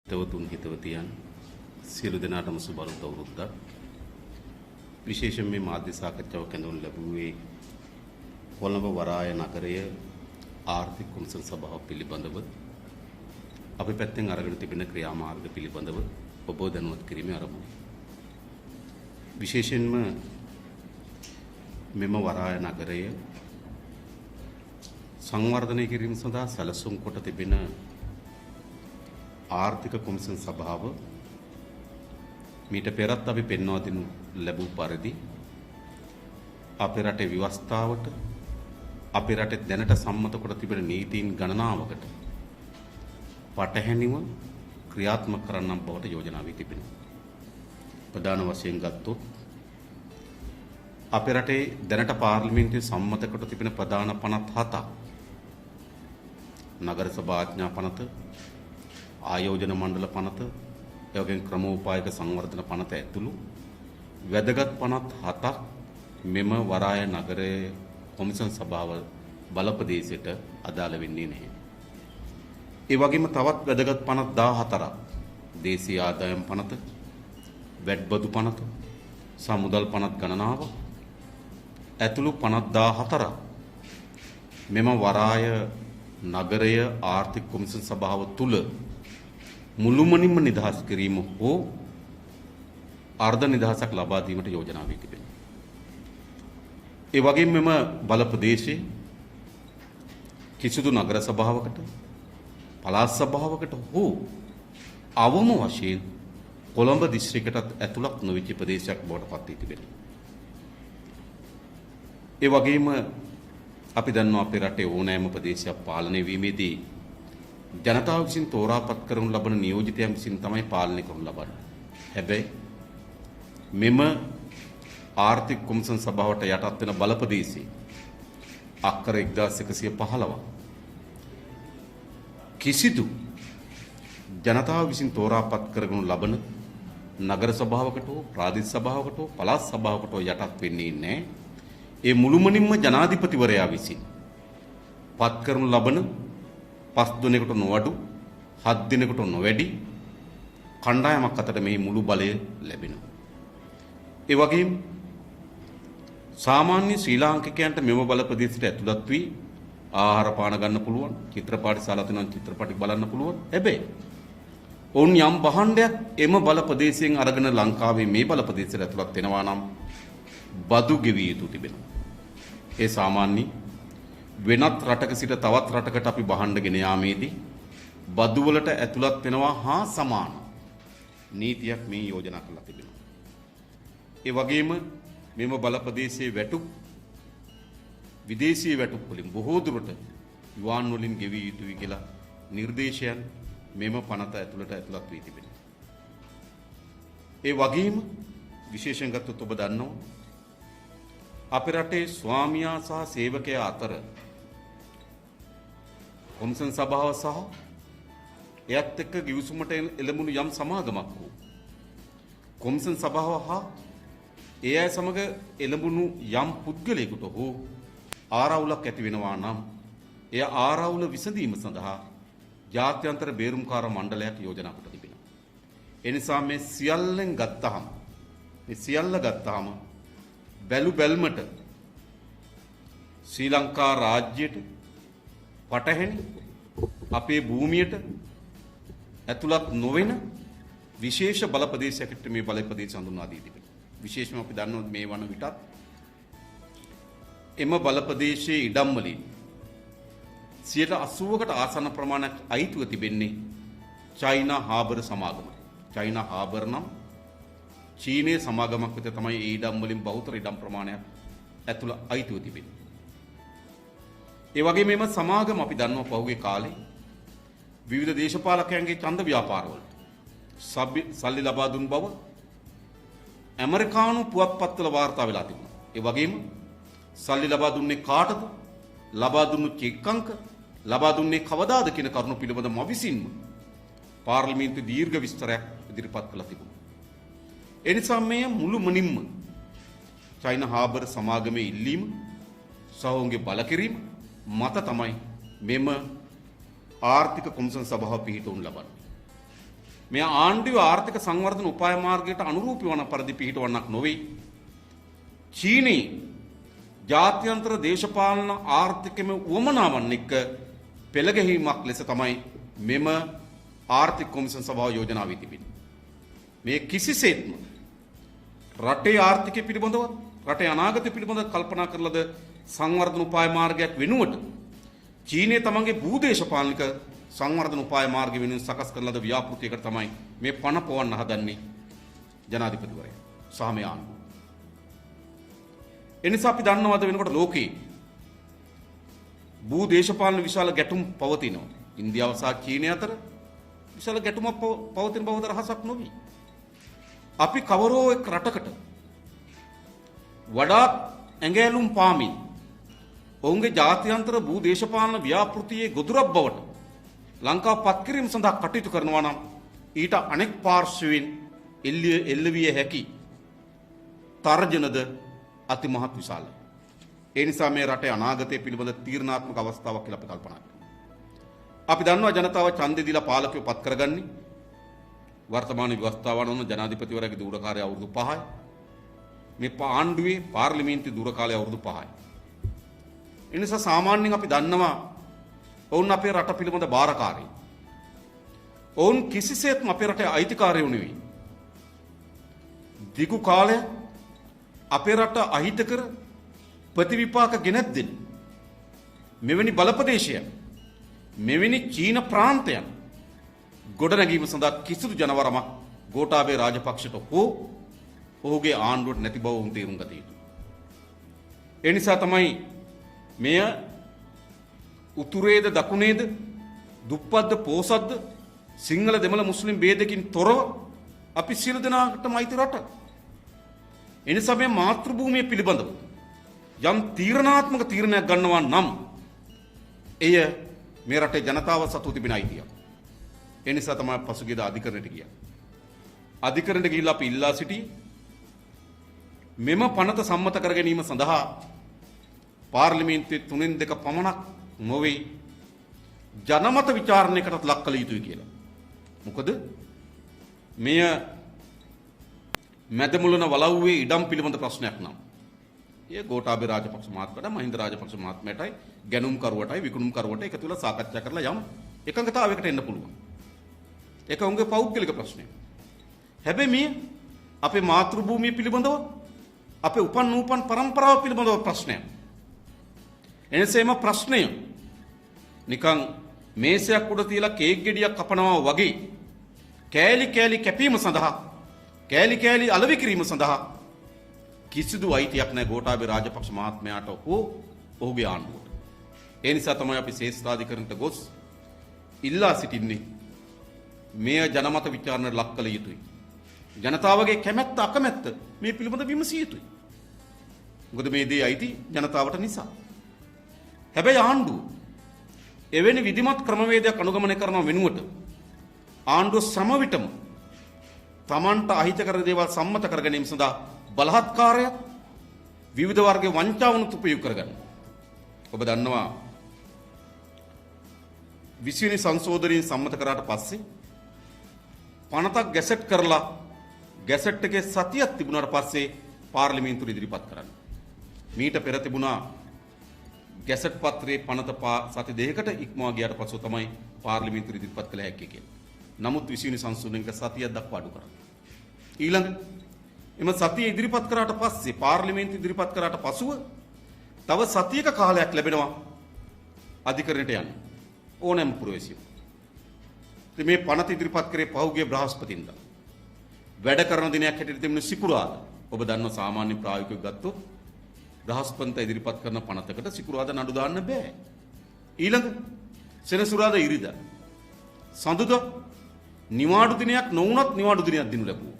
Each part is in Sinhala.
තවතුන් හිතවතියන් සියලු දෙනාටම සුබලුත් අවුරුද්දක්. විශේෂයෙන් මේ මාධ්‍ය සාකච්ඡාව කැඳවනු ලැබුවේ කොළඹ වරාය නගරයේ ආර්ථික කොමිසම් සභාව පිළිබඳව අපි පැත්තෙන් අරගෙන තිබෙන ක්‍රියාමාර්ග පිළිබඳව ඔබ දැනුවත් කිරීමේ අරමුණ. විශේෂයෙන්ම මෙම වරාය නගරය සංවර්ධනය කිරීම සඳහා සැලසුම් කොට තිබෙන ආර්ථික කොමිසම් සභාව මීට පෙරත් අපි පෙන්වා දෙනු ලැබූ පරිදි අපේ රටේ ව්‍යවස්ථාවට අපේ රටේ දැනට සම්මත කොට තිබෙන නීතීන් ගණනාවකට පටහැනිව ක්‍රියාත්මක කරන්නම් බවට යෝජනා වී තිබෙනවා. ප්‍රධාන වශයෙන් ගත්තොත් අපේ රටේ දැනට පාර්ලිමේන්තුවේ සම්මත කොට තිබෙන ප්‍රධාන පනත් 7ක් නගර සභා ආඥා පනත, ආයෝජන මණ්ඩල පනත, ඒ වගේම ක්‍රමෝපායක සංවර්ධන පනත ඇතුළු වැදගත් පනත් 7ක් මෙම වරාය නගරයේ කොමිසම් සභාව බලපදේශයට අදාළ වෙන්නේ නැහැ. ඒ වගේම තවත් වැදගත් පනත් 14ක් දේශීය ආදායම් පනත, වැට්බදු පනත, සමුදල් පනත් ගණනාව ඇතුළු පනත් 14ක් මෙම වරාය නගරය ආර්ථික කොමිසම් සභාව තුල මුළුමනින්ම නිදහස් කිරීම හෝ අර්ධ නිදහසක් ලබා දීමට යෝජනා වී තිබෙනවා. ඒ වගේම මෙම බල ප්‍රදේශයේ කිසිදු නගර සභාවකට, පළාත් සභාවකට හෝ අවම වශයෙන් කොළඹ දිස්ත්‍රික්කයටත් ඇතුළත් නොවිච්ච ප්‍රදේශයක් බවට පත් වී තිබෙනවා. ඒ වගේම අපි දන්නවා අපේ රටේ ඕනෑම ප්‍රදේශයක් පාලනය වීමේදී ජනතාව විසින් තෝරාපත් කරනු ලබන නියෝජිතයන් විසින් තමයි පාලනය කරනු ලබන්නේ. හැබැයි මෙම ආර්ථික කොමිසම් සභාවට යටත් වෙන බල ප්‍රදේශයේ අක්කර 1115ක් කිසිදු ජනතාව විසින් තෝරාපත් කරනු ලබන නගර සභාවකට හෝ ප්‍රාදේශීය සභාවකට හෝ පළාත් සභාවකට යටත් වෙන්නේ නැහැ. ඒ මුළුමනින්ම ජනාධිපතිවරයා විසින් පත් කරනු ලබන 5 දිනකට නොඅඩු 7 දිනකට නොවැඩි කණ්ඩායමක් අතර මේ මුළු බලය ලැබෙනවා. ඒ වගේම සාමාන්‍ය ශ්‍රී ලාංකිකයන්ට මෙම බල ප්‍රදේශයට ඇතුළත් වී ආහාර පාන ගන්න පුළුවන්, චිත්‍රපටි ශාලා තියෙනවා චිත්‍රපටි බලන්න පුළුවන්. හැබැයි ඔවුන් යම් භාණ්ඩයක් එම බල ප්‍රදේශයෙන් අරගෙන ලංකාවේ මේ බල ප්‍රදේශයට ඇතුළත් වෙනවා නම් බදු ගෙවිය යුතු තිබෙනවා. ඒ සාමාන්‍ය වෙනත් රටක සිට තවත් රටකට අපි භාණ්ඩ ගෙන යාමේදී බදු වලට ඇතුළත් වෙනවා හා සමාන නීතියක් මේ යෝජනා කරලා තිබෙනවා. ඒ වගේම මෙම බල ප්‍රදේශයේ වැටුප් විදේශීය වැටුප් වලින් බොහෝ දුරට යුවාන් වලින් ගෙවිය යුතුයි කියලා නිර්දේශයන් මෙම පනත ඇතුළට ඇතුළත් වී තිබෙනවා. ඒ වගේම විශේෂයෙන් ගත්තොත් ඔබ දන්නවා අපේ රටේ ස්වාමියා සහ සේවකයා අතර කොමිසම් සභාව සහ එයත් එක්ක ගිවිසුමට එළඹුණු යම් සමාගමක් වූ කොමිසම් සභාව හා ඒ අය සමග එළඹුණු යම් පුද්ගලයෙකුට හෝ ආරවුලක් ඇති වෙනවා නම් එය ආරවුල විසඳීම සඳහා ජාත්‍යන්තර බේරුම්කාර මණ්ඩලයක් යෝජනා කොට තිබෙනවා. ඒ නිසා මේ සියල්ල ගත්තාම බැලු බැල්මට ශ්‍රී ලංකා රාජ්‍යයට පටහැනි අපේ භූමියට ඇතුළත් නොවන විශේෂ බල ප්‍රදේශයකට මේ බල ප්‍රදේශ හඳුන්වා දී තිබෙනවා. විශේෂයෙන්ම අපි දන්නවා මේ වන විටත් එම බල ප්‍රදේශයේ ඉඩම් වලින් 80%කට ආසන්න ප්‍රමාණයක් අයිතිව තිබෙන්නේ චයිනා හාබර් සමාගමට. චයිනා හාබර් නම් චීනයේ සමාගමක් විතර තමයි ඒ ඉඩම් වලින් බහුතර ඉඩම් ප්‍රමාණයක් ඇතුළ අයිතිව තිබෙන්නේ. ඒ වගේම මේ සමාගම අපි දන්නවා පහුගිය කාලේ විවිධ දේශපාලකයන්ගේ ඡන්ද ව්‍යාපාරවලට සල්ලි ලබා දුන් බව ඇමරිකානු පුවත්පත්වල වාර්තා වෙලා තිබුණා. ඒ වගේම සල්ලි ලබා දුන්නේ කාටද? ලබා දුන්නු චෙක් අංක ලබා දුන්නේ කවදාද කියන කරුණු පිළිබඳ මවිසින්ම පාර්ලිමේන්තු දීර්ඝ විස්තරයක් ඉදිරිපත් කළා තිබුණා. ඒ නිසා මේ මුළුමනින්ම චයිනා හාබර් සමාගමේ ඉල්ලීම සහෝන්ගේ බලකිරීම මත තමයි මෙම ආර්ථික කොමිසම් සභාව පිහිටවනු ලබන්නේ. මේ ආණ්ඩුවේ ආර්ථික සංවර්ධන උපාය මාර්ගයට අනුරූපී වන පරිදි පිහිටවන්නක් නොවේ. චීනී ජාත්‍යන්තර දේශපාලන ආර්ථිකමය උවමනාවන් එක්ක පෙළගැහීමක් ලෙස තමයි මෙම ආර්ථික කොමිසම් සභාව යෝජනා වී තිබෙන්නේ. මේ කිසිසේත්ම රටේ ආර්ථිකය පිළිබඳව රටේ අනාගතය පිළිබඳව කල්පනා කරලද සංවර්ධන උපාය මාර්ගයක් වෙනුවට චීනය තමන්ගේ භූදේශපාලනික සංවර්ධන උපාය මාර්ග වෙනුවෙන් සකස් කරන ලද ව්‍යාපෘතියකට තමයි මේ පණ පොවන්න හදන්නේ ජනාධිපතිවරයා සහ මේ ආණ්ඩුව. එනිසා අපි දන්නවද වෙනකොට ලෝකේ භූදේශපාලන විශාල ගැටුම් පවතිනවා. ඉන්දියාව සහ චීනය අතර විශාල ගැටුමක් පවතින බව රහසක් නොවේ. අපි කවරෝ එක් රටකට වඩාත් ඇඟැලුම් පාමින් ඔවුන්ගේ ජාත්‍යන්තර භූදේශපාලන ව්‍යාපෘතියේ ගොදුරක් බවට ලංකාව පත් කිරීම සඳහා කටයුතු කරනවා නම් ඊට අනෙක් පාර්ශ්වයෙන් එල්ලවිය හැකි තර්ජනද අතිමහත් විශාලයි. ඒ නිසා මේ රටේ අනාගතය පිළිබඳ තීරණාත්මක අවස්ථාවක් කියලා අපි කල්පනා කරනවා. අපි දන්නවා ජනතාව ඡන්දෙ දීලා පාලකයෝ පත් කරගන්නේ වර්තමාන ව්‍යවස්ථාව අනුව ජනාධිපතිවරයාගේ දූර කාලය අවුරුදු 5යි. මේ ආණ්ඩුවේ පාර්ලිමේන්තු දූර කාලය අවුරුදු 5යි. ඒ නිසා සාමාන්‍යයෙන් අපි දන්නවා ඔවුන් අපේ රට පිළිබඳ බාරකාරයි. ඔවුන් කිසිසේත්ම අපේ රටේ අයිතිකාරයෝ නෙවෙයි. දිගු කාලයක් අපේ රට අහිතකර ප්‍රතිවිපාක ගෙනත් දෙන මෙවැනි බලපදේශයන් මෙවැනි චීන ප්‍රාන්තයන් ගොඩනැගීම සඳහා කිසිදු ජනවරමක් ගෝඨාභය රාජපක්ෂට හෝ ඔහුගේ ආණ්ඩුවට නැති බව උන් තේරුම් ගත යුතුයි. ඒ නිසා තමයි මෙය උතුරේද දකුණේද දුප්පත්ද පෝසත්ද සිංහල දෙමළ මුස්ලිම් ભેදකින් තොරව අපි සියලු දෙනාටම අයිති රට. එනිසා මේ මාතෘභූමිය පිළිබඳව යම් තීරණාත්මක තීරණයක් ගන්නවා නම් එය මේ රටේ ජනතාව සතු තිබෙන අයිතියක්. ඒ නිසා තමයි පසුගියදා අධිකරණයට ගියා. අධිකරණයට ගිහිල්ලා අපි ඉල්ලා සිටි මෙම පනත සම්මත කර ගැනීම සඳහා පාර්ලිමේන්තුවේ 3/2 පමණක් නොවේ ජනමත විචාරණයකටත් ලක් කළ යුතුයි කියලා. මොකද මෙය මැදමුලන වලව්වේ ඉඩම් පිළිබඳ ප්‍රශ්නයක් නම් ඒ ගෝඨාභය රාජපක්ෂ මහත්මයාට මහින්ද රාජපක්ෂ මහත්මයාටයි ගැනුම් කරුවටයි විකුණුම් කරුවට එකතු වෙලා සාකච්ඡා කරලා යම් එකඟතාවයකට එන්න පුළුවන්. ඒක උන්ගේ පෞද්ගලික ප්‍රශ්නයක්. හැබැයි මේ අපේ මාතෘභූමිය පිළිබඳව අපේ උපන් පරම්පරාව පිළිබඳව ප්‍රශ්නයක්. එනිසේම ප්‍රශ්නය නිකන් මේසයක් උඩ තියලා කේක් ගෙඩියක් කපනවා වගේ කෑලි කෑලි කැපීම සඳහා කෑලි කෑලි අලෙවි කිරීම සඳහා කිසිදු අයිතියක් නැහැ ගෝඨාභය රාජපක්ෂ මහත්මයාට හෝ ඔහුගේ ආණ්ඩුවට. ඒ නිසා තමයි අපි ශ්‍රේෂ්ඨාධිකරණයට ගොස් ඉල්ලා සිටින්නේ මෙය ජනමත විචාරණයට ලක් කළ යුතුයි. ජනතාවගේ කැමැත්ත අකමැත්ත මේ පිළිබඳ විමසිය යුතුයි. මොකද මේ දේ අයිති ජනතාවට නිසා. හැබැයි ආණ්ඩුව එවැනි විධිමත් ක්‍රමවේදයක් අනුගමනය කරන වෙනුවට ආණ්ඩුව සම විටම තමන්ට අහිතකර දේවල් සම්මත කර ගැනීම සඳහා බලහත්කාරයක් විවිධ වර්ගයේ වංචාවනුත් උපයෝග කරගන්න. ඔබ දන්නවා 20 වෙනි සංශෝධනයෙන් සම්මත කරාට පස්සේ පනතක් ගැසට් කරලා ගැසට් එකේ සතියක් තිබුණාට පස්සේ පාර්ලිමේන්තුවට ඉදිරිපත් කරන්න. මීට පෙර තිබුණා ගැසට් පත්‍රයේ පනත සති දෙකකට ඉක්මවා ගියාට පස්සෙ තමයි පාර්ලිමේන්තුවට ඉදිරිපත් කළ හැකි කියලා. නමුත් 20 වෙනි සංශෝධනයක සතියක් දක්වා අඩු කරා. ඊළඟ එම සතිය ඉදිරිපත් කරාට පස්සේ පාර්ලිමේන්තුව ඉදිරිපත් කරාට පසුව තව සතියක කාලයක් ලැබෙනවා අධිකරණයට යන්න. ඕනෑම පුරවැසියෙකු. ඉතින් මේ පනත ඉදිරිපත් කරේ පහුගිය බ්‍රහස්පතින්දා. වැඩ කරන දිනයක් හැටියට තිබුණේ සිකුරාදා. ඔබ දන්නවා සාමාන්‍ය ප්‍රායෝගිකව ගත්තොත් බ්‍රහස්පතින්දා ඉදිරිපත් කරන පනතකට සිකුරාදා නඩු දාන්න බෑ. ඊළඟ සෙනසුරාදා ඉරිදා. සඳුදා නිවාඩු දිනයක් නොවුනත් නිවාඩු දිනයක් දිනු ලැබුවා.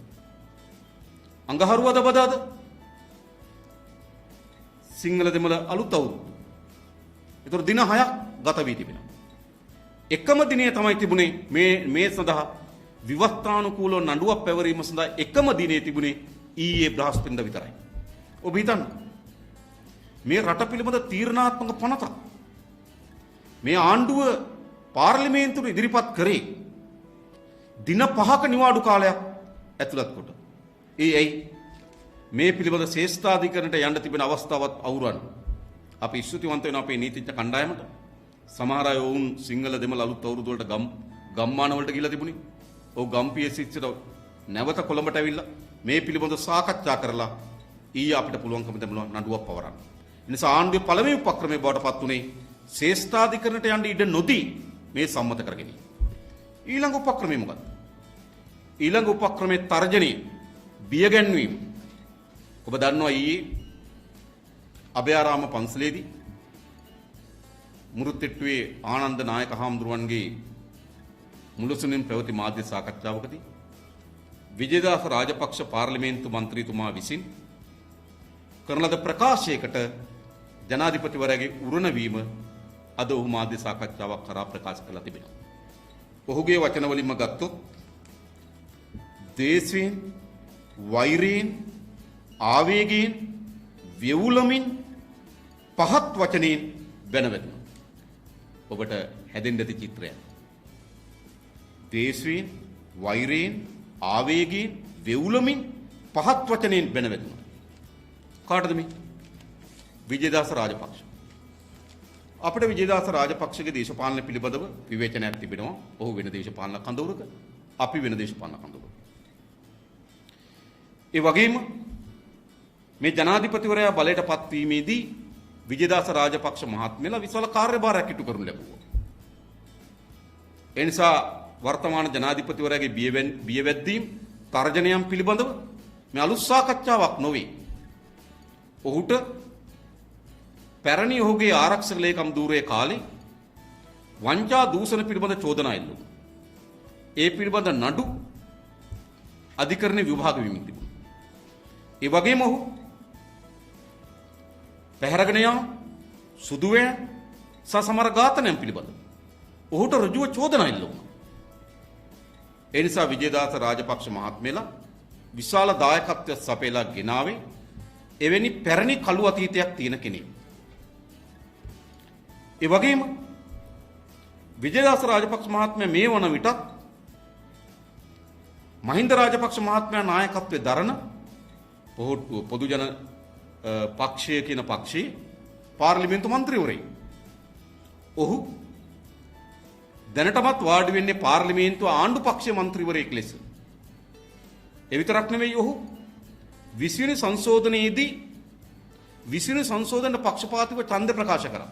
අඟහරුවාදා බදාදා සිංහල දෙමළ අලුත් අවුරුද්ද. ඒතර දින 6ක් ගත වී තිබෙනවා. එකම දිනය තමයි තිබුණේ මේ සඳහා විවස්ථානුකූලව නඩුවක් පැවරීම සඳහා එකම දිනේ තිබුණේ ඊයේ බ්‍රහස්පතින්දා විතරයි. ඔබ හිතන්න මේ රට පිළිබඳ තීරණාත්මක පනතක් මේ ආණ්ඩුව පාර්ලිමේන්තුවට ඉදිරිපත් කරේ දින 5ක නිවාඩු කාලයක් ඇතුළත් කොට. ඇයි මේ පිළිබඳ ශ්‍රේෂ්ඨාධිකරණයට යන්න තිබෙන අවස්ථාවත් අවුරන් අපි ස්තුතිවන්ත වෙන අපේ නීතිඥ කණ්ඩායමට. සමහර අය වුන් සිංහල දෙමළ අලුත් අවුරුදු වලට ගම්මාන වලට ගිහිල්ලා තිබුණේ. ඔව් ගම්පිය සිච්චට නැවත කොළඹට ඇවිල්ලා මේ පිළිබඳ සාකච්ඡා කරලා ඊයේ අපිට පුළුවන්කම තිබුණා නඩුවක් පවරන්න. ඒ නිසා ආණ්ඩුවේ පළවෙනි උපක්‍රමයේ බවට පත් උනේ ශ්‍රේෂ්ඨාධිකරණයට යන්න ඉඩ නොදී මේ සම්මත කරගෙන. ඊළඟ උපක්‍රමය මොකක්ද? ඊළඟ උපක්‍රමයේ තර්ජනීය බියගැන්වීම. ඔබ දන්නවා ඊයේ අභයාරාම පන්සලේදී මුරුත්තිට්ටුවේ ආනන්ද නායක හාමුදුරුවන්ගේ මුලසුනින් පැවති මාධ්‍ය සාකච්ඡාවකදී විජේදාස රාජපක්ෂ පාර්ලිමේන්තු මන්ත්‍රීතුමා විසින් කරන ලද ප්‍රකාශයකට ජනාධිපතිවරයාගේ උරණවීම අද ඔහු මාධ්‍ය සාකච්ඡාවක් කරා ප්‍රකාශ කළා තිබෙනවා. ඔහුගේ වචන වලින්ම ගත්තොත් දේශයෙන් වෛරයෙන් ආවේගයෙන් වෙවුලමින් පහත් වචනෙන් බැනවැදුණා. ඔබට හැදෙන්න ඇති චිත්‍රයක්. දේශයෙන් වෛරයෙන් ආවේගයෙන් වෙවුලමින් පහත් වචනෙන් බැනවැදුණා. කාටද මේ? විජේදාස රාජපක්ෂ. අපිට විජේදාස රාජපක්ෂගේ දේශපාලන පිළිබඳව විවේචනයක් තිබෙනවා. ඔහු වෙන දේශපාලන කඳවුරක, අපි වෙන දේශපාලන කඳවුරක. ඒ වගේම මේ ජනාධිපතිවරයා බලයට පත්වීමේදී විජේදාස රාජපක්ෂ මහත්මයාලා විශාල කාර්යභාරයක් ඉටු කරනු ලැබුවා. ඒ නිසා වර්තමාන ජනාධිපතිවරයාගේ බියවැද්දීම් තර්ජනයන් පිළිබඳව මේ අලුත් සාකච්ඡාවක් නොවේ. ඔහුට පැරණි ඔහුගේ ආරක්ෂක ලේකම් ධූරයේ කාලේ වංචා දූෂණ පිළිබඳ චෝදනා එල්ලුණා. ඒ පිළිබඳ නඩු අධිකරණයේ විභාග වෙමින් තිබුණා. ඒ වගේම ඔහු පැහැරගෙන යාම සුදුවේ සසමර ඝාතනයන් පිළිබඳ ඔහුට ඍජුව චෝදනා එල්ලුණා. ඒ නිසා විජේදාස රාජපක්ෂ මහත්මයාලා විශාල දායකත්වයක් සපයලා ගෙනාවේ එවැනි පැරණි කළු අතීතයක් තියෙන කෙනෙක්. ඒ වගේම විජේදාස රාජපක්ෂ මහත්මයා මේ වන විටත් මහින්ද රාජපක්ෂ මහත්මයා නායකත්වයේ දරන පොදු ජන පක්ෂය කියන පක්ෂයේ පාර්ලිමේන්තු මන්ත්‍රීවරයෙක්. ඔහු දැනටමත් වාඩි වෙන්නේ පාර්ලිමේන්තු ආණ්ඩු පක්ෂයේ මන්ත්‍රීවරයෙක් ලෙස. ඒ විතරක් නෙවෙයි ඔහු 20 වෙනි සංශෝධනයේදී 20 වෙනි සංශෝධනයේ පක්ෂපාතීව ඡන්ද ප්‍රකාශ කරා.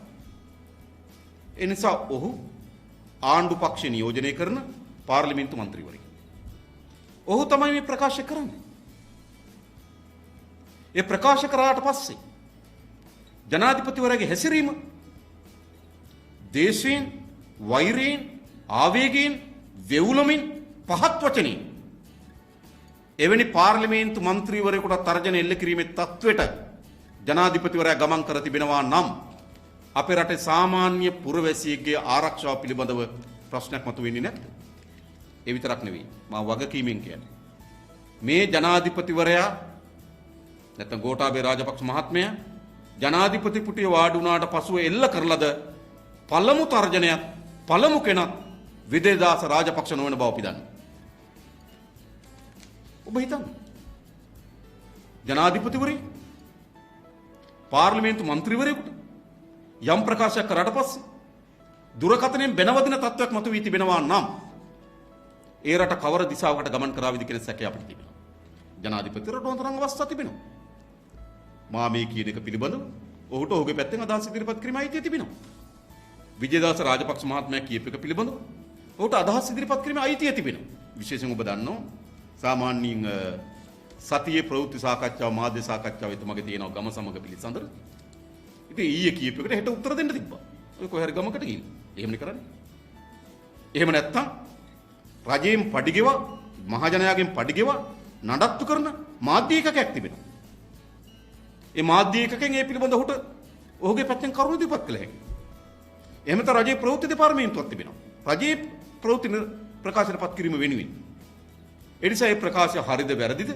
ඒ නිසා ඔහු ආණ්ඩු පක්ෂය නියෝජනය කරන පාර්ලිමේන්තු මන්ත්‍රීවරයෙක්. ඔහු තමයි මේ ප්‍රකාශ කරන්නේ. ඒ ප්‍රකාශ කරාට පස්සේ ජනාධිපතිවරයාගේ හැසිරීම දේශයෙන් වෛරයෙන් ආවේගයෙන් වෙවුලමින් පහත් වචනින් එවැනි පාර්ලිමේන්තු මන්ත්‍රීවරයෙකුට තර්ජන එල්ල කිරීමේ තත්වෙට ජනාධිපතිවරයා ගමන් කර තිබෙනවා නම් අපේ රටේ සාමාන්‍ය පුරවැසියෙකුගේ ආරක්ෂාව පිළිබඳව ප්‍රශ්නයක් මතුවෙන්නේ නැද්ද? ඒ විතරක් නෙවෙයි මම වගකීමෙන් කියන්නේ මේ ජනාධිපතිවරයා නැත්නම් ගෝඨාභය රාජපක්ෂ මහත්මයා ජනාධිපති පුටිය වාඩි වුණාට පසුව එල්ල කරලද පළමු තර්ජනයක් පළමු කෙනක් විජේදාස රාජපක්ෂ නොවන බව අපි දන්නවා. ඔබ හිතන්න ජනාධිපතිවරයා පාර්ලිමේන්තු මන්ත්‍රීවරයෙකුට යම් ප්‍රකාශයක් කරාට පස්සේ දුරකථනයෙන් බැනවදින තත්ත්වයක් මතුවී තිබෙනවා නම් ඒ රට කවර දිශාවකට ගමන් කරාවිද කියන සැකය අපිට තිබෙනවා. ජනාධිපතිවරට උතරම් අවස්ථා තිබෙනවා. මා මේ කියන එක පිළිබඳව ඔහුට ඔහුගේ පැත්තෙන් අදහස් ඉදිරිපත් කිරීමයි අයිතිය තිබෙනවා. විජේදාස රාජපක්ෂ මහත්මයා කියපු එක පිළිබඳව ඔහුට අදහස් ඉදිරිපත් කිරීමේ අයිතිය තිබෙනවා. විශේෂයෙන් ඔබ දන්නවා සාමාන්‍යයෙන් සතියේ ප්‍රවෘත්ති සාකච්ඡාව මාධ්‍ය සාකච්ඡාව එතුමගේ තියෙනවා ගම සමග පිළිසඳර. ඉතින් ඊයේ කියපු එකට හෙට උත්තර දෙන්න තිබ්බා. ඔය කොහේ හරි ගමකට ගිහින්. එහෙමනේ කරන්නේ. එහෙම නැත්තම් රජයෙන් පඩිගෙව මහජනයාගෙන් පඩිගෙව නඩත්තු කරන මාධ්‍ය ඒකකයක් තිබෙනවා. ඒ මාධ්‍ය ඒකකෙන් ඒ පිළිබඳ ඔහුගේ පැත්තෙන් කරුණු ඉදිරිපත් කළ හැකියි. එහෙම නැත්නම් රජයේ ප්‍රවෘත්ති දෙපාර්තමේන්තුවක් තිබෙනවා. රජයේ ප්‍රවෘත්ති ප්‍රකාශනපත් කිරීම වෙනුවෙන්. ඒ නිසා මේ ප්‍රකාශය හරිද වැරදිද?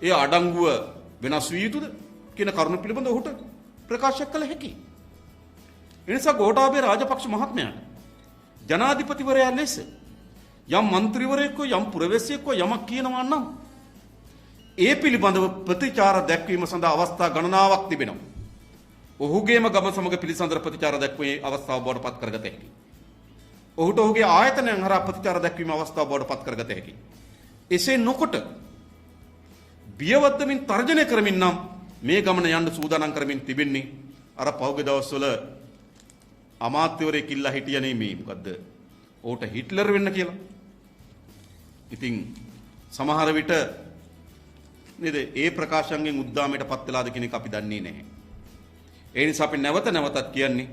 ඒ අඩංගුව වෙනස් විය යුතුද කියන කරුණු පිළිබඳව ඔහුට ප්‍රකාශ කළ හැකියි. ඒ නිසා ගෝඨාභය රාජපක්ෂ මහත්මයාට ජනාධිපතිවරයා ලෙස යම් മന്ത്രിවරයෙක්ව යම් පුරවැසියෙක්ව යමක් කියනවා නම් ඒ පිළිබඳව ප්‍රතිචාර දැක්වීම සඳහා අවස්ථා ගණනාවක් තිබෙනවා. ඔහුගේම ගම සමග පිළිසඳර ප්‍රතිචාර දැක්වීමේ අවස්ථාව බවට පත් කරගත හැකියි. ඔහුට ඔහුගේ ආයතනයන් හරහා ප්‍රතිචාර දැක්වීම අවස්ථාව බවට පත් කරගත හැකියි. එසේ නොකොට බියවද්දමින් තර්ජනය කරමින් නම් මේ ගමන යන්න සූදානම් කරමින් තිබෙන්නේ අර පෞගේ දවස්වල අමාත්‍යවරයෙක් ඉල්ලා හිටියනේ මේ මොකද්ද? ඕට හිට්ලර් වෙන්න කියලා. ඉතින් සමහර විට නේද ඒ ප්‍රකාශයන්ගෙන් උද්දාමයටපත් වෙලාද කියන එක අපි දන්නේ නැහැ. ඒ නිසා අපි නැවත නැවතත් කියන්නේ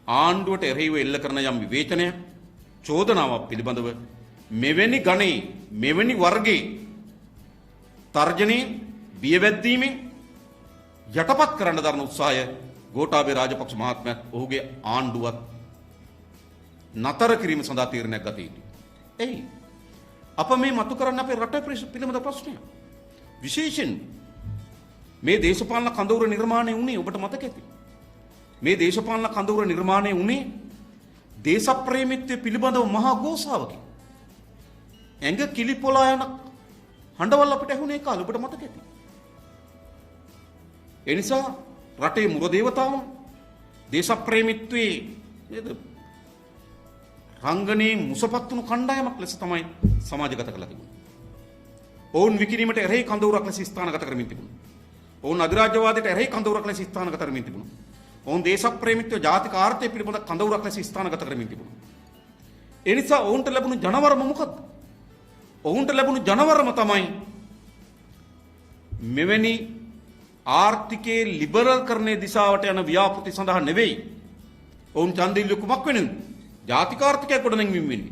ආණ්ඩුවට එරෙහිව එල්ල කරන යම් විවේචනයක් චෝදනාවක් පිළිබඳව මෙවැනි ගණේ මෙවැනි වර්ගයේ තර්ජනයේ බියවැද්දීමෙන් යටපත් කරන්න දරන උත්සාහය ගෝඨාභය රාජපක්ෂ මහත්මයාත් ඔහුගේ ආණ්ඩුවත් නතර කිරීම සඳහා තීරණයක් ගත යුතුයි. එයි අප මේ මතු කරන්න අපේ රට පිළිබඳ ප්‍රශ්නය. විශේෂයෙන් මේ දේශපාලන කඳවුර නිර්මාණය වුණේ ඔබට මතක ඇති. මේ දේශපාලන කඳවුර නිර්මාණය වුණේ දේශප්‍රේමීත්වය පිළිබඳව මහා ഘോഷාවකින්. ඇඟ කිලිපොලා යන හඬවල් අපිට ඇහුනේ කාලේ ඔබට මතක ඇති. ඒ නිසා රටේ මුර දේවතාවුන් දේශප්‍රේමීත්වයේ නේද රංගනයේ මුසපත් වුණු කණ්ඩායමක් ලෙස තමයි සමාජගත කරලා තිබුණේ. ඔවුන් විකිණීමට එරෙහි කඳවුරක් ලෙස ස්ථානගත කරමින් තිබුණා. ඔවුන් අධිරාජ්‍යවාදයට එරෙහි කඳවුරක් ලෙස ස්ථානගත කරමින් තිබුණා. ඔවුන් දේශප්‍රේමීත්ව ජාතික ආර්ථය පිළිබඳ කඳවුරක් ලෙස ස්ථානගත කරමින් තිබුණා. ඒ නිසා ඔවුන්ට ලැබුණු ජනවරම මොකද්ද? ඔවුන්ට ලැබුණු ජනවරම තමයි මෙවැනි ආර්ථිකයේ ලිබරල් කරන්නේ දිශාවට යන ව්‍යාපෘති සඳහා නෙවෙයි. ඔවුන් ඡන්දිල්ල කුමක් වෙනුවෙන්ද? ජාතික ආර්ථිකයක් ගොඩනැගීම වෙනුවෙන්.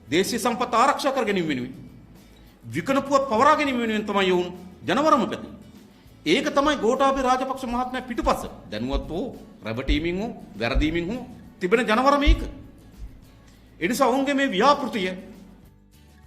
දේශීය සම්පත් ආරක්ෂා කර ගැනීම වෙනුවෙන්. විකනපුවත් පවරා ගැනීම වෙනුවෙන් තමයි ඔවුන් ජනවරම පැතේ. ඒක තමයි ගෝඨාභය රාජපක්ෂ මහත්මයා පිටුපස දැනුවත් හෝ රැවටීමෙන් හෝ වැරදීමෙන් හෝ තිබෙන ජනවරම මේක. ඒ නිසා ඔවුන්ගේ මේ ව්‍යාපෘතිය